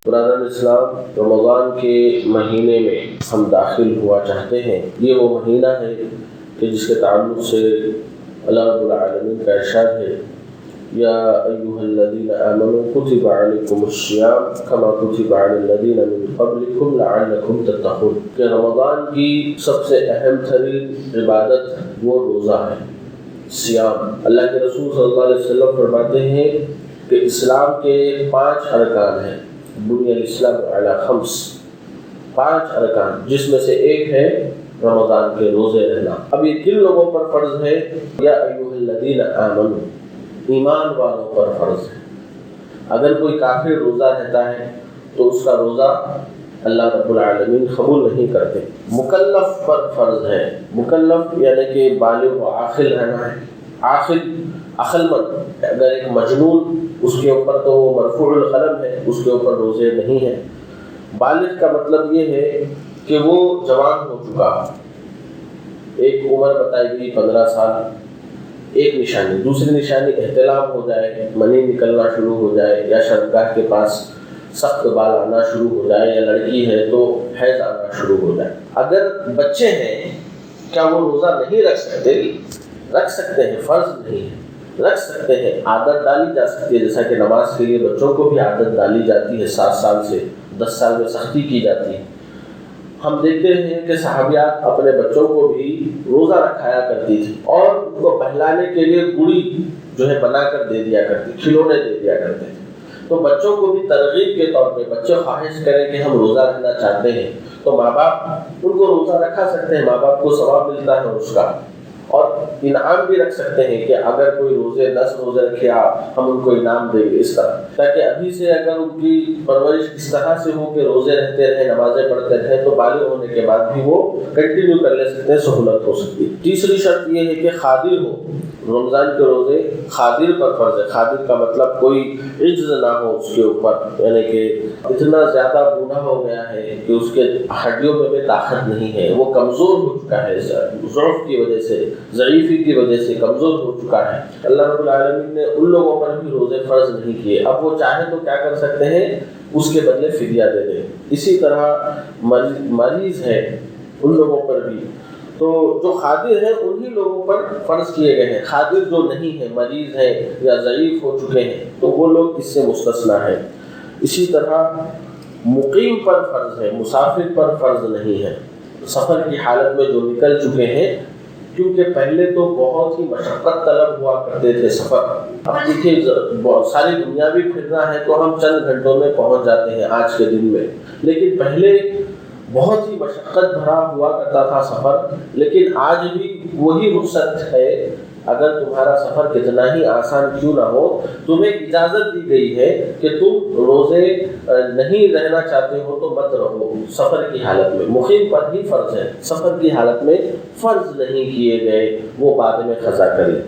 برادران اسلام، رمضان کے مہینے میں ہم داخل ہوا چاہتے ہیں۔ یہ وہ مہینہ ہے کہ جس کے تعلق سے اللہ رب العالمین کا ارشاد ہے، یا ایھا الذین آمنوا کتب علیکم الصیام کما کتب علی الذین من قبلکم لعلکم تتقون، کہ رمضان کی سب سے اہم ترین عبادت وہ روزہ ہے، صیام۔ اللہ کے رسول صلی اللہ علیہ وسلم فرماتے ہیں کہ اسلام کے 5 ارکان ہیں، بنی الاسلام علی 5 ارکان، جس میں سے ایک ہے رمضان کے روزے رہنا۔ اب یہ کن لوگوں پر فرض ہے؟ یا ایھا الذین آمنوا، ایمان والوں پر فرض ہے۔ اگر کوئی کافر روزہ رہتا ہے تو اس کا روزہ اللہ رب العالمین قبول نہیں کرتے۔ مکلف پر فرض ہے، مکلف یعنی کہ بالغ و عاقل رہنا ہے۔ عقل مند، اگر ایک مجنون، اس کے اوپر تو وہ مرفوع القلم ہے، اس کے اوپر روزے نہیں ہیں۔ بالغ کا مطلب یہ ہے کہ وہ جوان ہو چکا، ایک عمر بتائی گئی 15 سال، ایک نشانی۔ دوسری نشانی احتلام ہو جائے، منی نکلنا شروع ہو جائے، یا شرمگاہ کے پاس سخت بال آنا شروع ہو جائے، یا لڑکی ہے تو حیض آنا شروع ہو جائے۔ اگر بچے ہیں، کیا وہ روزہ نہیں رکھ سکتے؟ رکھ سکتے ہیں، فرض نہیں ہے، رکھ سکتے ہیں، عادت ڈالی جا سکتی ہے، جیسا کہ نماز کے لیے بچوں کو بھی عادت ڈالی جاتی ہے، 7 سال سے 10 سال میں سختی کی جاتی ہے۔ ہم دیکھتے ہیں کہ صحابیات اپنے بچوں کو بھی روزہ رکھایا کرتی تھی، اور ان کو بہلانے کے لیے گڑی جو ہے بنا کر دے دیا کرتی، کھلونے دے دیا کرتے تھے۔ تو بچوں کو بھی ترغیب کے طور پہ بچے خواہش کریں کہ ہم روزہ رکھنا چاہتے ہیں تو ماں باپ ان کو روزہ رکھا سکتے ہیں، ماں باپ کو ثواب ملتا ہے اس کا، اور انعام بھی رکھ سکتے ہیں کہ اگر کوئی روزے 10 روزے رکھے ہم ان کو انعام دیں گے، اس طرح، تاکہ ابھی سے اگر ان کی پرورش اس طرح سے ہو کہ روزے رہتے رہے، نمازیں پڑھتے رہے، تو بالغ ہونے کے بعد بھی وہ کنٹینیو کر لے سکتے ہیں، سہولت ہو سکتی ہے۔ تیسری شرط یہ ہے کہ قادر ہو۔ رمضان کے روزے قادر پر فرض ہے۔ قادر کا مطلب کوئی عجز نہ ہو اس کے اوپر، یعنی کہ اتنا زیادہ بوڑھا ہو گیا ہے کہ اس کے ہڈیوں میں بھی طاقت نہیں ہے، وہ کمزور ہو چکا ہے، ضعف کی وجہ سے، ضعیفی کی وجہ سے کمزور ہو چکا ہے۔ اللہ رب العالمین نے ان لوگوں پر بھی روزے فرض نہیں کیے۔ اب وہ چاہے تو کیا کر سکتے ہیں؟ اس کے بدلے فدیہ دے دیں۔ اسی طرح مریض ہے، ان لوگوں پر بھی، تو جو قادر ہیں انہی لوگوں پر فرض کیے گئے ہیں۔ قادر جو نہیں ہے، مریض ہے یا ضعیف ہو چکے ہیں، تو وہ لوگ اس سے مستثنیٰ ہیں۔ اسی طرح مقیم پر فرض ہے، مسافر پر فرض نہیں ہے۔ سفر کی حالت میں جو نکل چکے ہیں، کیونکہ پہلے تو بہت ہی مشقت طلب ہوا کرتے تھے سفر۔ اب دیکھیے ساری دنیا بھی پھرنا ہے تو ہم چند گھنٹوں میں پہنچ جاتے ہیں آج کے دن میں، لیکن پہلے بہت ہی مشقت بھرا ہوا کرتا تھا سفر۔ لیکن آج بھی وہی رخصت ہے، اگر تمہارا سفر کتنا ہی آسان کیوں نہ ہو، تمہیں اجازت دی گئی ہے کہ تم روزے نہیں رہنا چاہتے ہو تو مت رہو سفر کی حالت میں۔ مقیم پر ہی فرض ہے، سفر کی حالت میں فرض نہیں کیے گئے، وہ بعد میں قضا کرے۔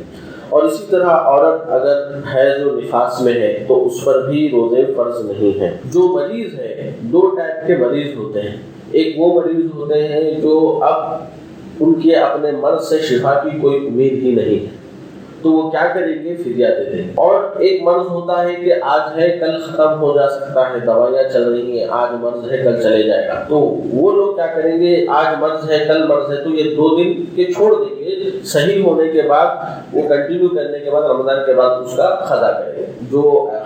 اور اسی طرح عورت اگر حیض و نفاس میں ہے تو اس پر بھی روزے فرض نہیں ہیں۔ جو مریض ہے، 2 ٹائپ کے مریض ہوتے ہیں۔ ایک وہ مریض ہوتے ہیں جو اب ان کے اپنے مرض سے شفا کی کوئی امید ہی نہیں ہے، تو وہ کیا کریں گے؟ فدیہ دے دیں۔ اور ایک مرض ہوتا ہے کہ آج ہے کل ختم ہو جا سکتا ہے، دوائیاں چل رہی ہیں، آج مرض ہے کل چلے جائے گا، تو وہ لوگ کیا کریں گے؟ آج مرض ہے کل مرض ہے تو یہ 2 دن کے چھوڑ دیں گے، صحیح ہونے کے بعد وہ کنٹینیو کرنے کے بعد رمضان کے بعد اس کا قضا کریں گے۔ جو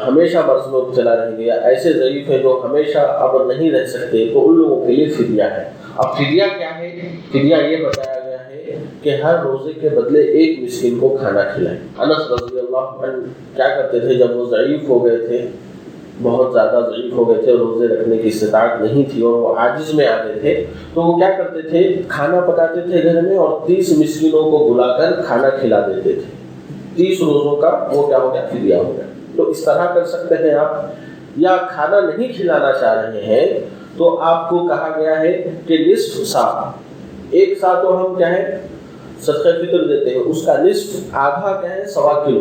ہمیشہ مرض میں مبتلا رہیں گے یا ایسے ضعیف ہیں جو ہمیشہ اب نہیں رہ سکتے، تو ان لوگوں کے لیے فدیہ ہے۔ اب فدیہ کیا ہے؟ فدیہ یہ بتایا گیا ہے کہ ہر روزے کے بدلے 1 مسکین کو کھانا کھلائیں۔ انس رضی اللہ عنہ کیا کرتے تھے جب وہ ضعیف ہو گئے تھے، بہت زیادہ ضعیف ہو گئے تھے، روزے رکھنے کی استطاعت نہیں تھی اور وہ عاجز میں آ گئے تھے، تو وہ کیا کرتے تھے؟ کھانا پکاتے تھے گھر میں اور 30 مسکینوں کو بلا کر کھانا کھلا دیتے تھے۔ 30 روزوں کا وہ کیا ہو گیا؟ فدیہ ہو گیا۔ تو اس طرح کر سکتے ہیں آپ، یا کھانا نہیں کھلانا چاہ رہے ہیں تو آپ کو کہا گیا ہے کہ نصف سا، 1 سا تو ہم کیا ہے صدقہ فطر دیتے ہیں، اس کا نصف، آدھا کیا ہے؟ 1.25 کلو،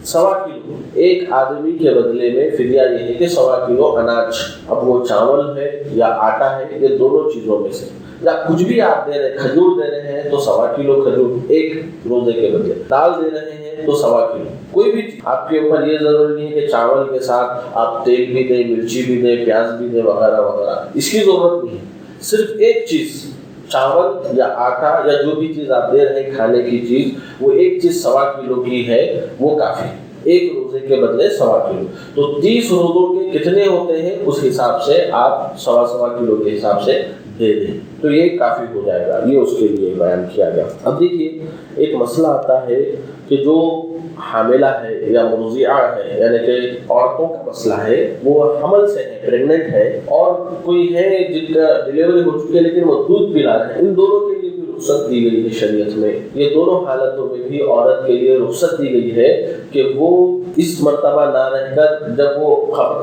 1.25 کلو ایک آدمی کے بدلے میں فدیہ یہ ہے کہ 1.25 کلو اناج، اب وہ چاول ہے یا آٹا ہے، یہ دونوں چیزوں میں سے یا کچھ بھی آپ دے رہے ہیں، کھجور دے رہے ہیں تو 1.25 کلو کھجور ایک روزے کے بدلے، دال دے رہے ہیں تو 1.25 کلو، کوئی بھی چیز آپ کے اوپر یہ ضروری نہیں ہے کہ چاول کے ساتھ آپ تیل بھی دیں، مرچی بھی دیں، پیاز بھی دیں وغیرہ وغیرہ، اس کی ضرورت نہیں ہے، صرف ایک چیز چاول یا آٹا یا جو بھی چیز آپ دے رہے ہیں کھانے کی چیز، وہ ایک چیز 1.25 کلو کی ہے وہ کافی، ایک روزے کے بدلے 1.25 کلو، تو 30 روزوں کے کتنے ہوتے ہیں اس حساب سے آپ 1.25 کلو کے حساب سے دے دیں تو یہ کافی ہو جائے گا، یہ اس کے لیے بیان کیا گیا۔ اب دیکھیے ایک مسئلہ آتا ہے کہ جو حاملہ ہے یا مرضعہ ہے، یعنی کہ عورتوں کا مسئلہ ہے، وہ حمل سے ہے، پریگننٹ ہے، اور کوئی ہے جن کا ڈیلیوری ہو چکی ہے لیکن وہ دودھ پلا رہے ہیں، ان دونوں کے لیے بھی رخصت دی گئی ہے شریعت میں، یہ دونوں حالتوں میں بھی عورت کے لیے رخصت دی گئی ہے کہ وہ اس مرتبہ نہ رہ کر جب وہ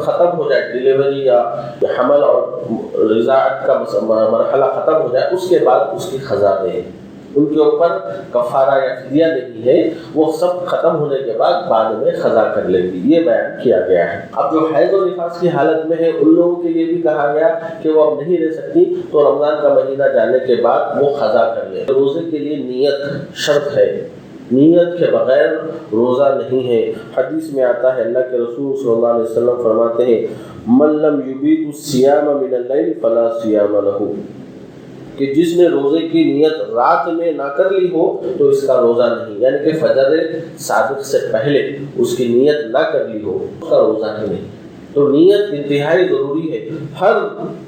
ختم ہو جائے ڈیلیوری یا حمل اور رضاعت کا مرحلہ ختم ہو جائے اس کے بعد اس کی قضا دیں، ان کے اوپر کفارہ یا فدیہ نہیں ہے، وہ سب ختم ہونے کے بعد میں قضا کر لیں گی، یہ بیان کیا گیا ہے۔ اب جو حیض و نفاس کی حالت میں ہے ان لوگوں کے لیے بھی کہا گیا کہ وہ اب نہیں رہ سکتی تو رمضان کا مہینہ جانے کے بعد وہ قضا کر لیں۔ روزے کے لیے نیت شرط ہے، نیت کے بغیر روزہ نہیں ہے۔ حدیث میں آتا ہے اللہ کے رسول صلی اللہ علیہ وسلم فرماتے ہیں من لم یبیت الصیام من اللیل فلا صیام لہ، کہ جس نے روزے کی نیت رات میں نہ کر لی ہو تو اس کا روزہ نہیں، یعنی کہ فجر صادق سے پہلے اس کی نیت نہ کر لی ہو اس کا روزہ ہی نہیں۔ تو نیت انتہائی ضروری ہے ہر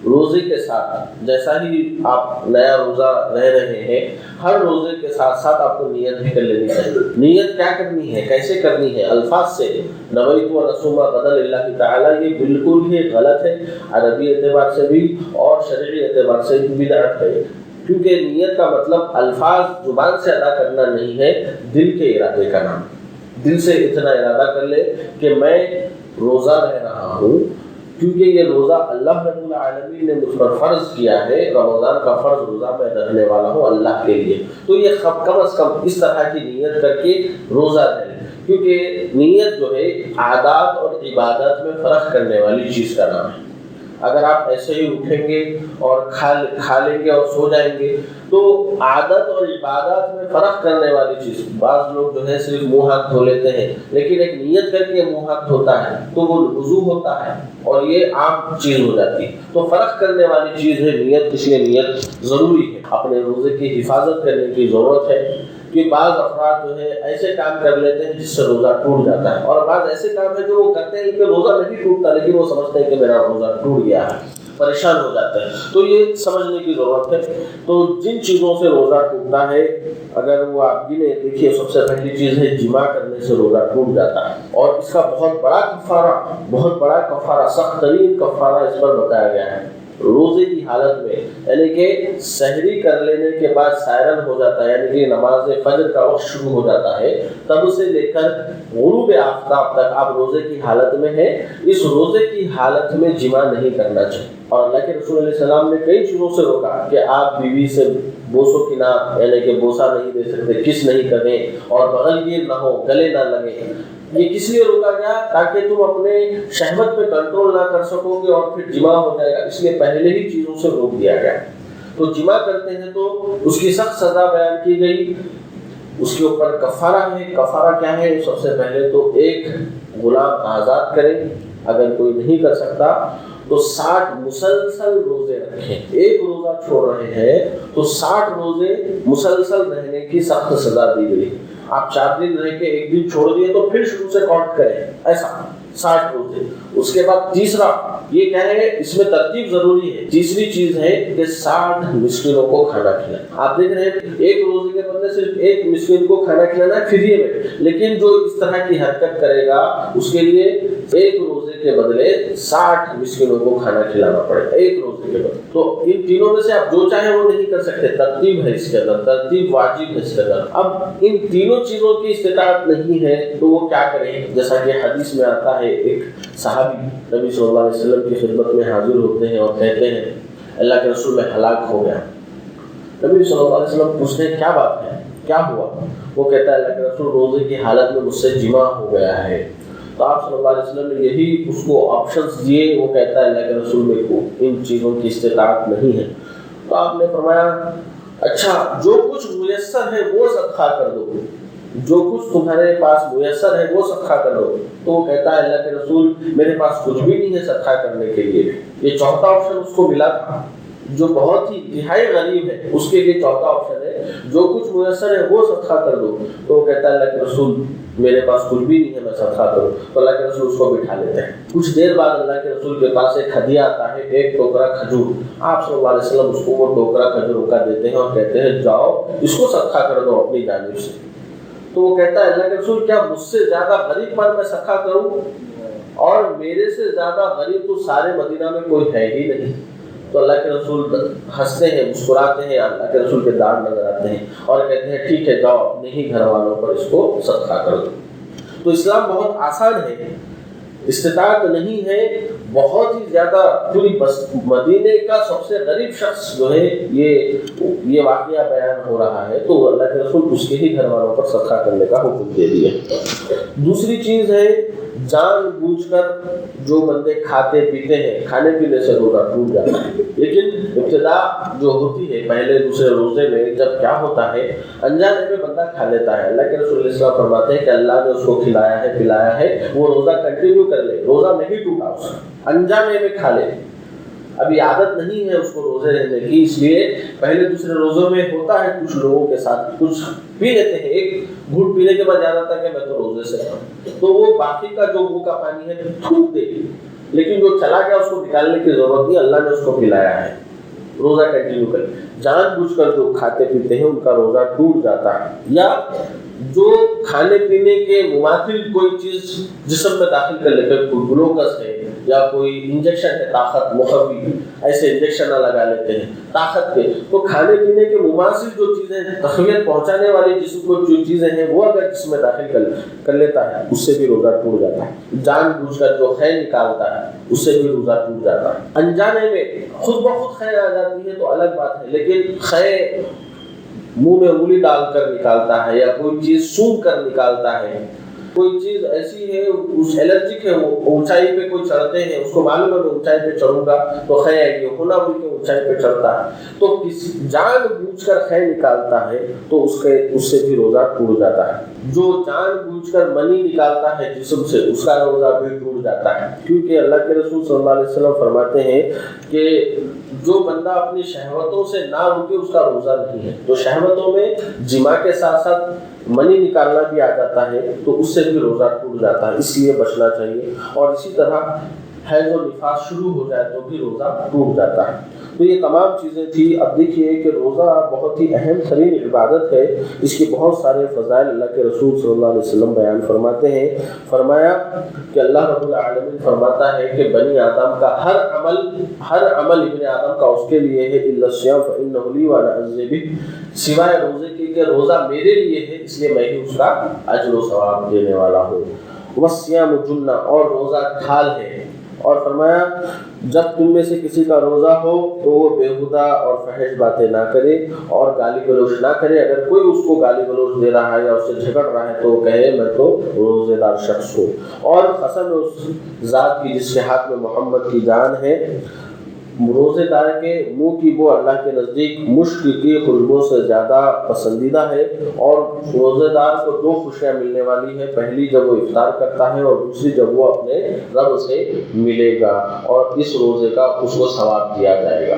روزے کے ساتھ، جیسا ہی آپ نیا روزہ رہ رہے ہیں ہر روزے کے ساتھ ساتھ آپ کو نیت بھی کر لینی چاہیے۔ نیت کیا کرنی ہے، کیسے کرنی ہے؟ الفاظ سے، نویت و رسوم بدل اللہ تعالیٰ، یہ بالکل ہی غلط ہے عربی اعتبار سے بھی اور شرعی اعتبار سے بھی بدعت ہے، کیونکہ نیت کا مطلب الفاظ زبان سے ادا کرنا نہیں ہے، دل کے ارادے کا نام، دل سے اتنا ارادہ کر لے کہ میں روزہ رہ رہا ہوں، کیونکہ یہ روزہ اللہ رب العالمین نے مجھ پر فرض کیا ہے، رمضان کا فرض روزہ میں رہنے والا ہوں اللہ کے لیے، تو یہ کم از کم اس طرح کی نیت کر کے روزہ رہے، کیونکہ نیت جو ہے عادات اور عبادات میں فرق کرنے والی چیز کا نام ہے۔ اگر آپ ایسے ہی اٹھیں گے اور کھا لیں گے اور سو جائیں گے تو عادت اور عبادات میں فرق کرنے والی چیز، بعض لوگ جو ہے صرف منہ ہاتھ دھو لیتے ہیں لیکن ایک نیت کر کے منہ ہاتھ دھوتا ہے تو وہ وضو ہوتا ہے اور یہ عام چیز ہو جاتی ہے، تو فرق کرنے والی چیز ہے نیت، اس لیے نیت ضروری ہے۔ اپنے روزے کی حفاظت کرنے کی ضرورت ہے کہ بعض افراد جو ہے ایسے کام کر لیتے ہیں جس سے روزہ ٹوٹ جاتا ہے، اور بعض ایسے کام ہے جو وہ کرتے ہیں کہ روزہ نہیں ٹوٹتا لیکن وہ سمجھتے ہیں کہ میرا روزہ ٹوٹ گیا ہے، پریشان ہو جاتے ہیں، تو یہ سمجھنے کی ضرورت ہے۔ تو جن چیزوں سے روزہ ٹوٹتا ہے اگر وہ آپ گنے دیکھیے، سب سے پہلی چیز ہے جماع کرنے سے روزہ ٹوٹ جاتا ہے، اور اس کا بہت بڑا کفارہ سخت ترین کفارہ اس پر بتایا گیا ہے۔ روزے کی حالت میں یعنی کہ سحری کر لینے کے بعد سائرن ہو جاتا ہے، یعنی کہ نماز فجر کا وقت شروع ہو جاتا ہے، تب سے لے کر غروب آفتاب تک آپ روزے کی حالت میں ہیں، اس روزے کی حالت میں جماع نہیں کرنا چاہیے۔ اور اللہ کے رسول علیہ السلام نے کئی چیزوں سے روکا کہ آپ بیوی سے بوس و کنار یعنی کہ بوسہ نہیں دے سکتے، کس نہیں کریں، اور بغل گیر نہ ہو، گلے نہ لگیں۔ یہ کس لیے روکا گیا؟ تاکہ تم اپنے شہوت پہ کنٹرول نہ کر سکو گے اور پھر جماع ہو جائے گا، اس لیے پہلے ہی چیزوں سے روک دیا گیا۔ تو جماع کرتے ہیں تو اس کی سخت سزا بیان کی گئی، اس کے اوپر کفارہ ہے۔ کفارہ کیا ہے؟ سب سے پہلے تو ایک غلام آزاد کریں، اگر کوئی نہیں کر سکتا تو 60 مسلسل روزے رکھیں، ایک روزہ چھوڑ رہے ہیں تو 60 روزے مسلسل رہنے کی سخت سزا دی گئی۔ آپ 4 دن رہ کے ایک دن چھوڑ دیے تو پھر شروع سے کاؤنٹ کریں، ایسا 60 روزے۔ اس کے بعد تیسرا یہ کہہ رہے ہیں، اس میں ترتیب ضروری ہے، تیسری چیز ہے کہ 60 مسکینوں کو کھانا کھلانا۔ آپ دیکھ رہے ہیں ایک روزے کے بدلے صرف ایک مسکین کو کھانا کھلانا ہے فدیے میں، لیکن جو اس طرح کی حرکت کرے گا اس کے لیے ایک روزے کے بدلے 60 مسکینوں کو کھانا کھلانا پڑے گا ایک روزے کے بدلے۔ تو ان تینوں میں سے آپ جو چاہیں وہ نہیں کر سکتے، ترتیب ہے اس کے اندر، ترتیب واجب ہے اس کے اندر۔ اب ان تینوں چیزوں کی استطاعت نہیں ہے تو وہ کیا کریں؟ جیسا کہ حدیث میں آتا ہے، ایک صحابی نبی صلی اللہ علیہ وسلم کی خدمت میں حاضر ہوتے ہیں اور کہتے ہیں اللہ کے رسول میں ہلاک ہو گیا۔ نبی صلی اللہ علیہ وسلم پوچھتے ہیں کیا بات ہے، کیا ہوا؟ وہ کہتا ہے اللہ کے رسول روزے کی حالت میں مجھ سے جماع ہو گیا ہے۔ تو آپ صلی اللہ علیہ وسلم نے یہی اس کو آپشنز دیے، وہ کہتا ہے اللہ کے رسول میں کو ان چیزوں کی استطاعت نہیں ہے۔ تو آپ نے فرمایا اچھا جو کچھ میسر ہے وہ صدقہ کر دو، جو کچھ تمہارے پاس میسر ہے وہ صدقہ کر دو۔ تو وہ کہتا ہے اللہ کے رسول میرے پاس کچھ بھی نہیں ہے صدقہ کرنے کے لیے۔ یہ چوتھا آپشن اس کو ملا تھا، جو بہت ہی انتہائی غریب ہے اس کے لیے چوتھا آپشن ہے جو کچھ میسر ہے وہ صدقہ کر دو۔ تو وہ کہتا ہے اللہ کے رسول میرے پاس کچھ بھی نہیں ہے میں صدقہ کروں۔ تو اللہ کے رسول اس کو بٹھا لیتے ہیں۔ کچھ دیر بعد اللہ کے رسول کے پاس ایک ہدیہ آتا ہے، ایک ٹوکرا کھجور۔ آپ صلی اللہ علیہ وسلم اس کو وہ ٹوکرا کھجور کا دیتے ہیں اور کہتے ہیں جاؤ اس کو صدقہ کر دو اپنی جانب سے۔ تو وہ کہتا ہے اللہ کے رسول کیا مجھ سے زیادہ غریب پر میں صدقہ کروں؟ اور میرے سے زیادہ غریب تو سارے مدینہ میں کوئی ہے ہی نہیں۔ تو اللہ کے رسول ہنستے ہیں، مسکراتے ہیں، اللہ کے رسول کے داڑھ نظر آتے ہیں اور کہتے ہیں ٹھیک ہے جاؤ اپنے ہی گھر والوں پر اس کو صدقہ کر دو۔ تو اسلام بہت آسان ہے، استطاعت نہیں ہے، بہت ہی زیادہ پوری مدینے کا سب سے غریب شخص جو ہے یہ واقعہ بیان ہو رہا ہے تو اللہ کے رسول اس کے ہی گھر والوں پر صدقہ کرنے کا حکم دے دیا۔ دوسری چیز ہے جان بوجھ کر جو بندے کھاتے پیتے ہیں، کھانے پینے سے روزہ ٹوٹ جاتا ہے، لیکن ابتدا جو ہوتی ہے پہلے دوسرے روزے میں جب کیا ہوتا ہے انجانے میں بندہ کھا لیتا ہے۔ اللہ کے رسول علیہ السلام فرماتے ہیں کہ اللہ نے اس کو کھلایا ہے پلایا ہے، وہ روزہ کنٹینیو کر لے، روزہ نہیں ٹوٹا اس کا، انجانے میں کھا لے۔ ابھی عادت نہیں ہے اس کو روزے رہنے کی، اس لیے پہلے دوسرے روزوں میں ہوتا ہے کچھ لوگوں کے ساتھ کچھ پی لیتے ہیں، ایک گھوٹ پینے کے بعد یاد آتا ہے کہ میں تو روزے سے ہوں، تو وہ باقی کا جو منہ کا پانی ہے تھوک دے گی، لیکن جو چلا گیا اس کو نکالنے کی ضرورت نہیں، اللہ نے اس کو پلایا ہے، روزہ کنٹینیو کرے۔ جان بوجھ کر جو کھاتے پیتے ہیں ان کا روزہ ٹوٹ جاتا ہے، یا جو کھانے پینے کے مماثل کوئی چیز جسم میں داخل کر لیتے ہیں، کوئی گلوکس ہے یا کوئی انجیکشن ہے طاقت مخفی، ایسے انجیکشن لگا لیتے ہیں طاقت کے، تو کھانے پینے کے مماثل جو چیزیں تقویت پہنچانے والی جسم کو جو چیزیں ہیں وہ اگر جسم میں داخل کر لیتا ہے اس سے بھی روزہ ٹوٹ جاتا ہے۔ جان بوجھ کر جو خے نکالتا ہے اس سے بھی روزہ ٹوٹ جاتا ہے۔ انجانے میں خود بخود خے آ جاتی ہے تو الگ بات ہے، لیکن خے منہ میں انگلی ڈال کر نکالتا ہے یا کوئی چیز سونگھ کر نکالتا ہے، کوئی چیز ایسی ہے اس الرجک ہے، وہ اونچائی پہ کوئی چڑھتے ہیں اس کو معلوم ہے میں اونچائی پہ چڑھوں گا تو خے آئے گی، ہونا بول کے اونچائی پہ چڑھتا ہے تو جان بوجھ کر خے نکالتا ہے تو اس سے بھی روزہ ٹوٹ جاتا ہے۔ جو جان بوجھ کر منی نکالتا ہے جسم سے اس کا روزہ بھی ٹوٹ جاتا ہے، کیونکہ اللہ کے رسول صلی اللہ علیہ وسلم فرماتے ہیں کہ جو بندہ اپنی شہوتوں سے نہ رکے اس کا روزہ نہیں ہے۔ تو شہوتوں میں جماع کے ساتھ ساتھ منی نکالنا بھی آ جاتا ہے تو اس سے بھی روزہ ٹوٹ جاتا ہے، اس لیے بچنا چاہیے۔ اور اسی طرح حیض و نفاس شروع ہو جائے تو بھی روزہ ٹوٹ جاتا ہے۔ تو یہ تمام چیزیں تھی۔ اب دیکھیے کہ روزہ بہت ہی اہم ترین عبادت ہے، اس کے بہت سارے فضائل اللہ کے رسول صلی اللہ علیہ وسلم بیان فرماتے ہیں۔ فرمایا کہ اللہ رب العالمین فرماتا ہے کہ بنی آدم کا ہر عمل ابن آدم کا اس کے لیے ہے، الا الصیام فانہ لی وانا اجزی بہ، سوائے روزے کے کہ روزہ میرے لیے ہے اس لیے میں ہی اس کا اجر و ثواب دینے والا ہوں۔ والصیام جنہ، اور روزہ ڈھال ہے۔ اور فرمایا جب تم میں سے کسی کا روزہ ہو تو وہ بےہودہ اور فحش باتیں نہ کرے اور گالی گلوچ نہ کرے۔ اگر کوئی اس کو گالی گلوچ دے رہا ہے یا اس سے جھگڑ رہا ہے تو وہ کہے میں تو روزے دار شخص ہوں۔ اور قسم اس ذات کی جس کے ہاتھ میں محمد کی جان ہے، روزے دار کے منہ کی بو اللہ کے نزدیک مشک کی خوشبو سے زیادہ پسندیدہ ہے۔ اور روزے دار کو دو خوشیاں ملنے والی ہے، پہلی جب وہ افطار کرتا ہے اور دوسری جب وہ اپنے رب سے ملے گا اور اس روزے کا اس کو ثواب دیا جائے گا۔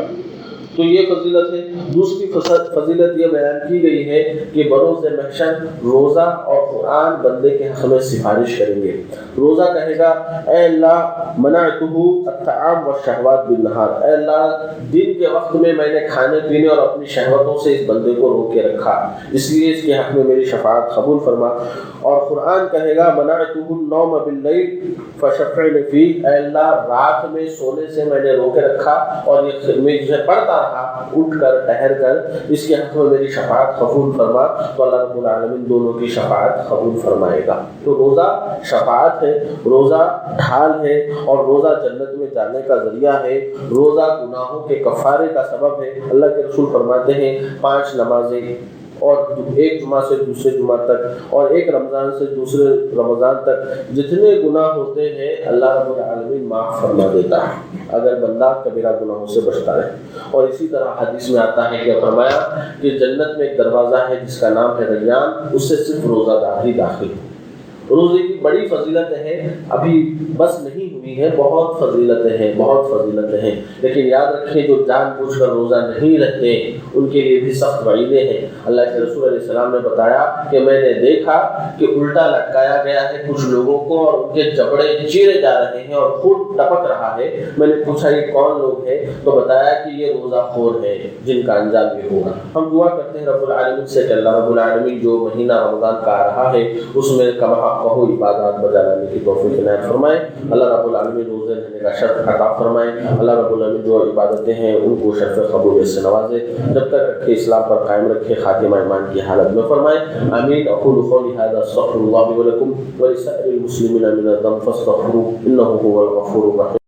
تو یہ فضیلت ہے۔ دوسری فضیلت یہ بیان کی گئی ہے کہ بروز محشر روزہ اور قرآن بندے کے حق میں سفارش کریں گے۔ روزہ کہے گا اے اللہ منعتہ الطعام والشہوات بالنہار، اے اللہ دن کے وقت میں نے کھانے پینے اور اپنی شہوتوں سے اس بندے کو روک کے رکھا، اس لیے اس کے حق میں میری شفاعت قبول فرما۔ اور قرآن کہے گا منعتہ النوم باللیل فشفعني فیہ، اے اللہ رات میں سونے سے میں نے روکے رکھا اور یہ مجھے پڑھتا رہا اٹھ کر ٹہر کر، اس کے حق میں میری شفاعت قبول فرما۔ تو اللہ رب العالمین دونوں کی شفاعت قبول فرمائے گا۔ تو روزہ شفاعت ہے، روزہ ڈھال ہے، اور روزہ جنت میں جانے کا ذریعہ ہے، روزہ گناہوں کے کفارے کا سبب ہے۔ اللہ کے رسول فرماتے ہیں 5 نمازیں اور ایک جمعہ سے دوسرے جمعہ تک اور ایک رمضان سے دوسرے رمضان تک جتنے گناہ ہوتے ہیں اللہ رب العالمین معاف فرما دیتا ہے اگر بندہ کبیرہ گناہوں سے بچتا رہے۔ اور اسی طرح حدیث میں آتا ہے کہ فرمایا کہ جنت میں ایک دروازہ ہے جس کا نام ہے ریان، اس سے صرف روزہ دار ہی داخل ہو۔ روزے کی بڑی فضیلت ہے، ابھی بس نہیں ہوئی ہے، بہت فضیلتیں ہیں، بہت فضیلتیں ہیں، لیکن یاد رکھیں جو جان بوجھ کر روزہ نہیں رکھتے ان کے لیے بھی سخت وعیدیں ہیں۔ اللہ کے رسول علیہ السلام نے بتایا کہ میں نے دیکھا کہ الٹا لٹکایا گیا ہے کچھ لوگوں کو اور ان کے جبڑے چیرے جا رہے ہیں اور خون ٹپک رہا ہے۔ میں نے پوچھا یہ کون لوگ ہیں؟ تو بتایا کہ یہ روزہ خور ہیں جن کا انجام یہ ہوگا۔ ہم دعا کرتے ہیں رب العالمین سے کہ اللہ رب العالمین جو مہینہ رمضان کا آ رہا ہے اس میں کما کہو عبادات بجا لانے کی توفیق عنایت فرمائے۔ اللہ رب العالمین روزے رہنے کا شرف عطا فرمائے۔ اللہ رب العالمین جو عبادتیں ہیں ان کو شرف قبولیت سے نوازے، جب تک رکھے اسلام پر قائم رکھے، خاتمہ ایمان کی حالت میں فرمائے۔ آمین۔ اقول قولی هذا استغفر الله لي ولكم ولسائر المسلمين من الذنب فاستغفروه انه هو الغفور الرحيم۔